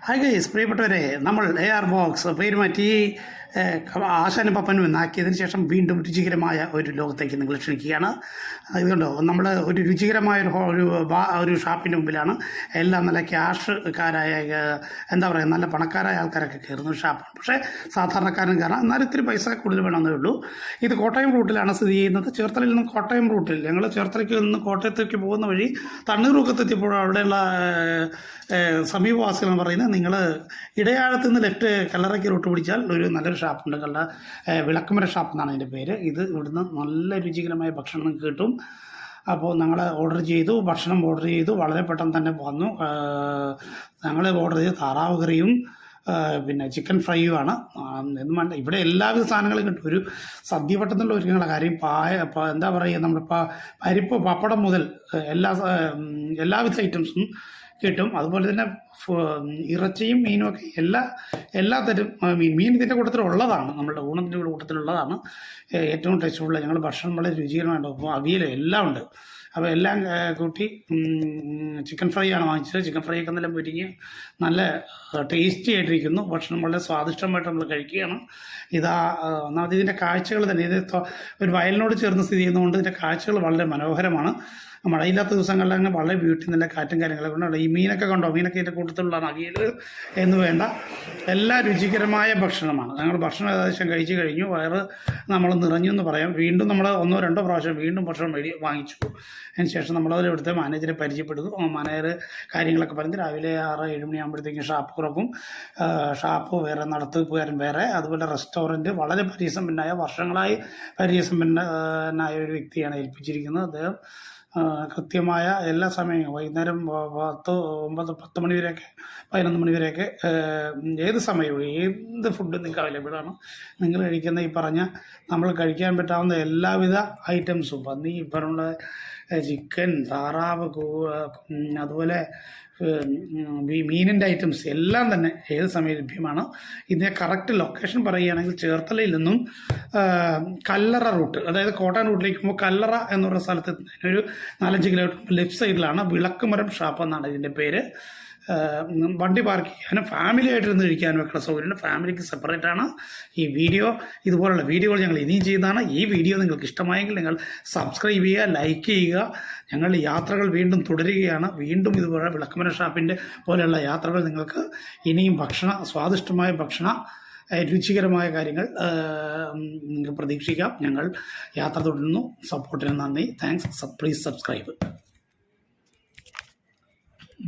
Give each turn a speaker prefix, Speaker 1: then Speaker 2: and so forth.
Speaker 1: Hi guys, പ്രിയപ്പെട്ടവരെ, നമ്മൾ AR box പേര് മാറ്റി ആശാനും പപ്പനും എന്നാക്കിയതിന് ശേഷം വീണ്ടും രുചികരമായ ഒരു ലോകത്തേക്ക് നിങ്ങൾ ക്ഷണിക്കുകയാണ്. ഇതുകൊണ്ടോ നമ്മൾ ഒരു രുചികരമായ ഒരു ഷാപ്പിൻ്റെ മുമ്പിലാണ്. എല്ലാം നല്ല ക്യാഷ്കാരായ എന്താ പറയുക, നല്ല പണക്കാരായ ആൾക്കാരൊക്കെ കയറുന്ന ഷാപ്പാണ്. പക്ഷേ സാധാരണക്കാരൻ കയറാം, എന്നാലും ഇത്തിരി പൈസ കൂടുതൽ വേണമെന്നേ ഉള്ളൂ. ഇത് കോട്ടയം റൂട്ടിലാണ് സ്ഥിതി ചെയ്യുന്നത്. ചേർത്തലയിൽ നിന്ന് കോട്ടയം റൂട്ടിൽ ഞങ്ങൾ ചേർത്തലയ്ക്ക് നിന്ന് കോട്ടയത്തേക്ക് പോകുന്ന വഴി തണ്ണീർമുക്കത്തെത്തിയപ്പോൾ അവിടെയുള്ള സമീപവാസികൾ പറയുന്നത്, നിങ്ങൾ ഇടയാഴത്ത് നിന്ന് ലെഫ്റ്റ് കല്ലറയ്ക്ക് റൂട്ട് പിടിച്ചാൽ ഒരു നല്ലൊരു ഷാപ്പുണ്ട്, വിളക്കുമര ഷാപ്പ് എന്നാണ് അതിൻ്റെ പേര്. ഇത് ഇവിടുന്ന് നല്ല രുചികരമായ ഭക്ഷണം നിങ്ങൾക്ക് കിട്ടും. അപ്പോൾ ഞങ്ങൾ ഭക്ഷണം ഓർഡർ ചെയ്തു, വളരെ പെട്ടെന്ന് തന്നെ വന്നു. ഞങ്ങൾ ഓർഡർ ചെയ്ത് താറാവ് കറിയും പിന്നെ ചിക്കൻ ഫ്രൈയുമാണ്. എന്നും വേണ്ട, ഇവിടെ എല്ലാവിധ സാധനങ്ങളും കിട്ടും. ഒരു സദ്യ പെട്ടെന്നുള്ള ഒരുക്കങ്ങളുടെ കാര്യം എന്താ പറയുക, നമ്മളിപ്പോൾ പരിപ്പ് പപ്പടം മുതൽ എല്ലാവിധ ഐറ്റംസും കിട്ടും. അതുപോലെ തന്നെ ഇറച്ചിയും മീനും ഒക്കെ എല്ലാ തരം മീൻ ഇതിൻ്റെ കൂട്ടത്തിലുള്ളതാണ്, നമ്മളുടെ ഊണത്തിൻ്റെ കൂട്ടത്തിലുള്ളതാണ്. ഏറ്റവും ടേസ്റ്റ്ഫുൾ. ഞങ്ങൾ ഭക്ഷണം വളരെ രുചികരമായിട്ട്, അപ്പോൾ അവിയൽ എല്ലാം ഉണ്ട്. അപ്പോൾ എല്ലാം കൂട്ടി ചിക്കൻ ഫ്രൈ ആണ് വാങ്ങിച്ചത്. ചിക്കൻ ഫ്രൈ ഒക്കെ നല്ല പൊരിഞ്ഞ് നല്ല ടേസ്റ്റി ആയിട്ടിരിക്കുന്നു. ഭക്ഷണം വളരെ സ്വാദിഷ്ടമായിട്ട് നമ്മൾ കഴിക്കുകയാണ്. ഒന്നാമത് ഇതിൻ്റെ കാഴ്ചകൾ തന്നെ, ഇത് ഒരു വയലിനോട് ചേർന്ന് സ്ഥിതി ചെയ്യുന്നതുകൊണ്ട് ഇതിൻ്റെ കാഴ്ചകൾ വളരെ മനോഹരമാണ്. മഴയില്ലാത്ത ദിവസങ്ങളിൽ അങ്ങനെ വളരെ ബ്യൂട്ടി, നല്ല കാറ്റും കാര്യങ്ങളൊക്കെ ഉണ്ട്. ഈ മീനൊക്കെ കണ്ടോ, മീനൊക്കെ ഇതിൻ്റെ കൂട്ടത്തിലുള്ളതാണ്. അവിയൽ എന്ന് വേണ്ട എല്ലാ രുചികരമായ ഭക്ഷണമാണ്. ഞങ്ങൾ ഭക്ഷണം ഏകദേശം കഴിച്ചു കഴിഞ്ഞു, വയറ് നമ്മൾ നിറഞ്ഞു എന്ന് പറയാം. വീണ്ടും നമ്മൾ 1-2 പ്രാവശ്യം വീണ്ടും ഭക്ഷണം വാങ്ങിച്ചു. അതിന് ശേഷം നമ്മളതിൽ ഇവിടുത്തെ മാനേജറെ പരിചയപ്പെടുന്നു. മാനേജർ കാര്യങ്ങളൊക്കെ പറഞ്ഞ് രാവിലെ 6-7 മണിയാകുമ്പോഴത്തേക്കും ഷാപ്പ് തുറക്കും. ഷാപ്പ് വേറെ, നടത്തിപ്പുകാരൻ വേറെ. അതുപോലെ റെസ്റ്റോറൻറ്റ് വളരെ പരിചയസമ്പന്നനായ, വർഷങ്ങളായി പരിചയസമ്പന്നനായ ഒരു വ്യക്തിയാണ് ഏൽപ്പിച്ചിരിക്കുന്നത്. അദ്ദേഹം കൃത്യമായ എല്ലാ സമയവും വൈകുന്നേരം 10 മണി വരെയൊക്കെ 11 മണി വരെയൊക്കെ ഏത് സമയവും ഏത് ഫുഡ് നിങ്ങൾക്ക് അവൈലബിൾ ആണ്. നിങ്ങൾ കഴിക്കുന്ന ഈ പറഞ്ഞ നമ്മൾ കഴിക്കാൻ പറ്റാവുന്ന എല്ലാവിധ ഐറ്റംസും, പന്നി, ഇപ്പറുള്ള ചിക്കൻ, താറാവ്, അതുപോലെ മീനിൻ്റെ ഐറ്റംസ് എല്ലാം തന്നെ ഏത് സമയം ലഭ്യമാണ്. ഇതിൻ്റെ കറക്റ്റ് ലൊക്കേഷൻ പറയുകയാണെങ്കിൽ ചേർത്തലയിൽ നിന്നും കല്ലറ റൂട്ട്, അതായത് കോട്ടയം റൂട്ടിലേക്ക് പോകുമ്പോൾ കല്ലറ എന്ന് പറയുന്ന സ്ഥലത്ത് ഒരു 4-5 കിലോമീറ്റർ ലെഫ്റ്റ് സൈഡിലാണ് വിളക്കുമരം ഷാപ്പ് എന്നാണ് ഇതിൻ്റെ പേര്. വണ്ടി പാർക്ക് ചെയ്യാനും ഫാമിലി ആയിട്ടിരുന്ന് കഴിക്കാനും ഒക്കെ സൗകര്യമുണ്ട്. ഫാമിലിക്ക് സെപ്പറേറ്റ് ആണ്. ഈ വീഡിയോ, ഇതുപോലുള്ള വീഡിയോകൾ ഞങ്ങൾ ഇനിയും ചെയ്യുന്നതാണ്. ഈ വീഡിയോ നിങ്ങൾക്ക് ഇഷ്ടമായെങ്കിൽ നിങ്ങൾ സബ്സ്ക്രൈബ് ചെയ്യുക, ലൈക്ക് ചെയ്യുക. ഞങ്ങളുടെ യാത്രകൾ വീണ്ടും തുടരുകയാണ്. വീണ്ടും ഇതുപോലെ വിളക്കുമര ഷാപ്പിൻ്റെ പോലെയുള്ള യാത്രകൾ നിങ്ങൾക്ക് ഇനിയും സ്വാദിഷ്ടമായ രുചികരമായ കാര്യങ്ങൾ നിങ്ങൾക്ക് പ്രതീക്ഷിക്കാം. ഞങ്ങൾ യാത്ര തുടരുന്നു. സപ്പോർട്ടിന് നന്ദി. താങ്ക്സ്. Please subscribe.